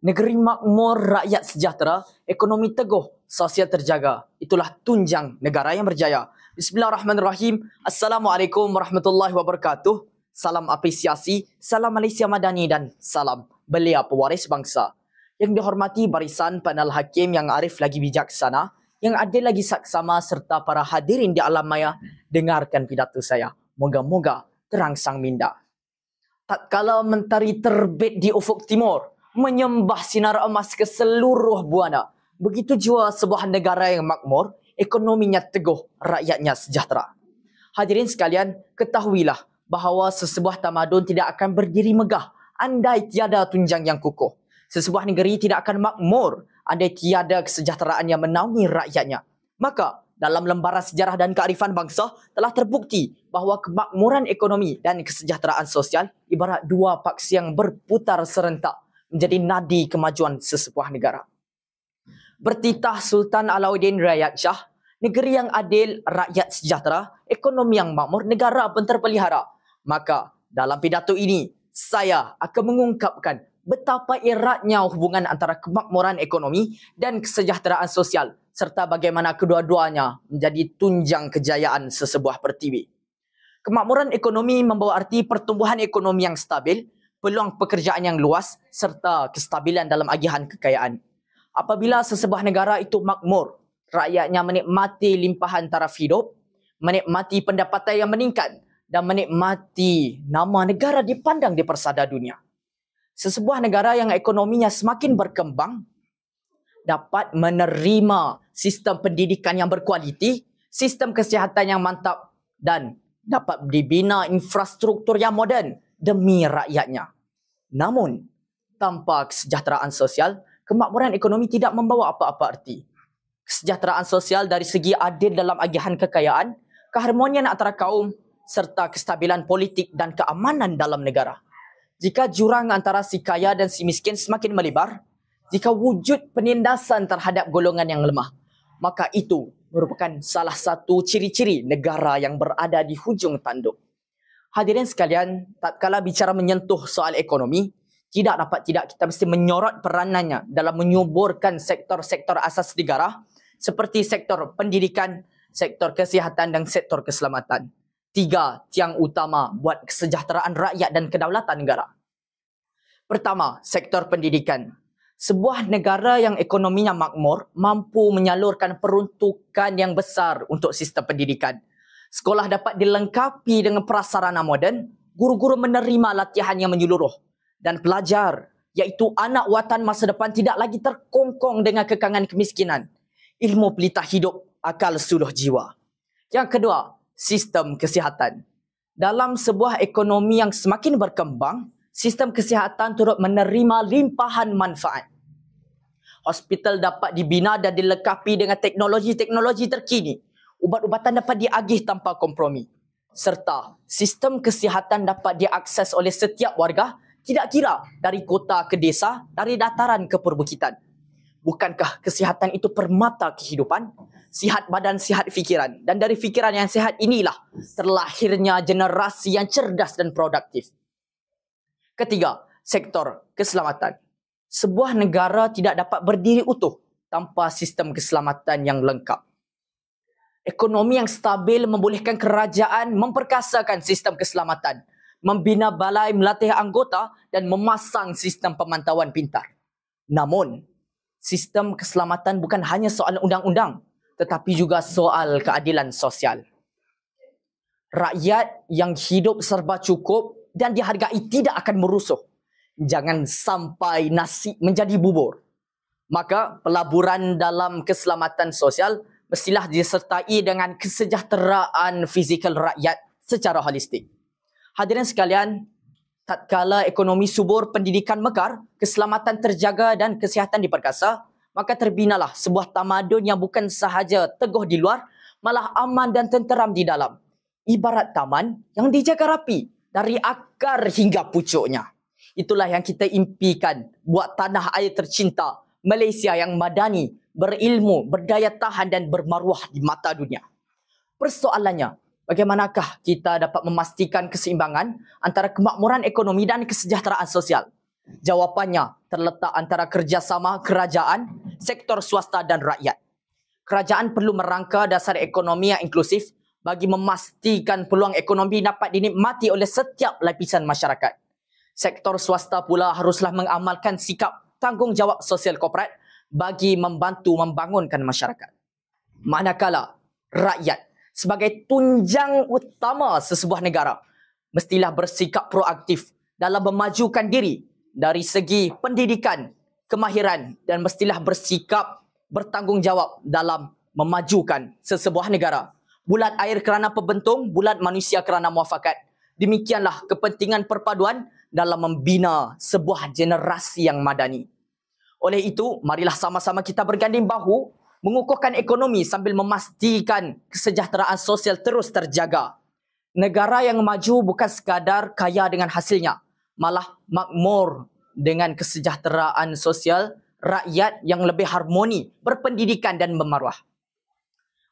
Negeri makmur, rakyat sejahtera, ekonomi teguh, sosial terjaga. Itulah tunjang negara yang berjaya. Bismillahirrahmanirrahim. Assalamualaikum warahmatullahi wabarakatuh. Salam apresiasi, salam Malaysia Madani dan salam belia pewaris bangsa. Yang dihormati barisan panel hakim yang arif lagi bijaksana, yang adil lagi saksama serta para hadirin di alam maya, dengarkan pidato saya. Moga-moga terangsang minda. Tatkala mentari terbit di ufuk timur, menyembah sinar emas ke seluruh buana, begitu jua sebuah negara yang makmur, ekonominya teguh, rakyatnya sejahtera. Hadirin sekalian, ketahuilah bahawa sesebuah tamadun tidak akan berdiri megah andai tiada tunjang yang kukuh. Sesebuah negeri tidak akan makmur andai tiada kesejahteraan yang menaungi rakyatnya. Maka, dalam lembaran sejarah dan kearifan bangsa telah terbukti bahawa kemakmuran ekonomi dan kesejahteraan sosial ibarat dua paksi yang berputar serentak menjadi nadi kemajuan sesebuah negara. Bertitah Sultan Alauddin Rayat Shah, negeri yang adil, rakyat sejahtera, ekonomi yang makmur, negara pun terpelihara. Maka dalam pidato ini, saya akan mengungkapkan betapa eratnya hubungan antara kemakmuran ekonomi dan kesejahteraan sosial serta bagaimana kedua-duanya menjadi tunjang kejayaan sesebuah pertiwi. Kemakmuran ekonomi membawa arti pertumbuhan ekonomi yang stabil, peluang pekerjaan yang luas serta kestabilan dalam agihan kekayaan. Apabila sesebuah negara itu makmur, rakyatnya menikmati limpahan taraf hidup, menikmati pendapatan yang meningkat dan menikmati nama negara dipandang di persada dunia. Sesebuah negara yang ekonominya semakin berkembang dapat menerima sistem pendidikan yang berkualiti, sistem kesihatan yang mantap dan dapat dibina infrastruktur yang moden demi rakyatnya. Namun, tanpa kesejahteraan sosial, kemakmuran ekonomi tidak membawa apa-apa arti. Kesejahteraan sosial dari segi adil dalam agihan kekayaan, keharmonian antara kaum serta kestabilan politik dan keamanan dalam negara. Jika jurang antara si kaya dan si miskin semakin melebar, jika wujud penindasan terhadap golongan yang lemah, maka itu merupakan salah satu ciri-ciri negara yang berada di hujung tanduk. Hadirin sekalian, tatkala bicara menyentuh soal ekonomi, tidak kita mesti menyorot peranannya dalam menyuburkan sektor-sektor asas negara seperti sektor pendidikan, sektor kesihatan dan sektor keselamatan. Tiga tiang utama buat kesejahteraan rakyat dan kedaulatan negara. Pertama, sektor pendidikan. Sebuah negara yang ekonominya makmur mampu menyalurkan peruntukan yang besar untuk sistem pendidikan. Sekolah dapat dilengkapi dengan prasarana moden, guru-guru menerima latihan yang menyeluruh dan pelajar, iaitu anak watan masa depan tidak lagi terkongkong dengan kekangan kemiskinan. Ilmu pelita hidup, akal suluh jiwa. Yang kedua, sistem kesihatan. Dalam sebuah ekonomi yang semakin berkembang, sistem kesihatan turut menerima limpahan manfaat. Hospital dapat dibina dan dilengkapi dengan teknologi-teknologi terkini. Ubat-ubatan dapat diagih tanpa kompromi. Serta sistem kesihatan dapat diakses oleh setiap warga, tidak kira dari kota ke desa, dari dataran ke perbukitan. Bukankah kesihatan itu permata kehidupan? Sihat badan, sihat fikiran. Dan dari fikiran yang sihat inilah terlahirnya generasi yang cerdas dan produktif. Ketiga, sektor keselamatan. Sebuah negara tidak dapat berdiri utuh tanpa sistem keselamatan yang lengkap. Ekonomi yang stabil membolehkan kerajaan memperkasakan sistem keselamatan, membina balai melatih anggota dan memasang sistem pemantauan pintar. Namun, sistem keselamatan bukan hanya soal undang-undang, tetapi juga soal keadilan sosial. Rakyat yang hidup serba cukup dan dihargai tidak akan merusuh. Jangan sampai nasi menjadi bubur. Maka pelaburan dalam keselamatan sosial mestilah disertai dengan kesejahteraan fizikal rakyat secara holistik. Hadirin sekalian, tatkala ekonomi subur, pendidikan mekar, keselamatan terjaga dan kesihatan diperkasa, maka terbinalah sebuah tamadun yang bukan sahaja teguh di luar, malah aman dan tenteram di dalam. Ibarat taman yang dijaga rapi dari akar hingga pucuknya. Itulah yang kita impikan buat tanah air tercinta Malaysia yang madani, berilmu, berdaya tahan dan bermaruah di mata dunia. Persoalannya, bagaimanakah kita dapat memastikan keseimbangan antara kemakmuran ekonomi dan kesejahteraan sosial? Jawapannya terletak antara kerjasama kerajaan, sektor swasta dan rakyat. Kerajaan perlu merangka dasar ekonomi yang inklusif bagi memastikan peluang ekonomi dapat dinikmati oleh setiap lapisan masyarakat. Sektor swasta pula haruslah mengamalkan sikap tanggungjawab sosial korporat bagi membantu membangunkan masyarakat. Manakala rakyat sebagai tunjang utama sesebuah negara mestilah bersikap proaktif dalam memajukan diri dari segi pendidikan, kemahiran dan mestilah bersikap bertanggungjawab dalam memajukan sesebuah negara. Bulat air kerana pembentung, bulat manusia kerana muafakat. Demikianlah kepentingan perpaduan dalam membina sebuah generasi yang madani. Oleh itu, marilah sama-sama kita berganding bahu mengukuhkan ekonomi sambil memastikan kesejahteraan sosial terus terjaga. Negara yang maju bukan sekadar kaya dengan hasilnya, malah makmur dengan kesejahteraan sosial rakyat yang lebih harmoni, berpendidikan dan bermaruah.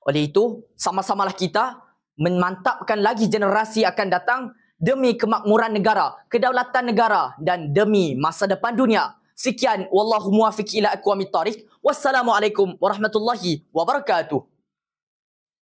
Oleh itu, sama-samalah kita memantapkan lagi generasi akan datang demi kemakmuran negara, kedaulatan negara dan demi masa depan dunia. Sekian, wallahu muwafiq ila aqwamit thariq. Wassalamualaikum warahmatullahi wabarakatuh.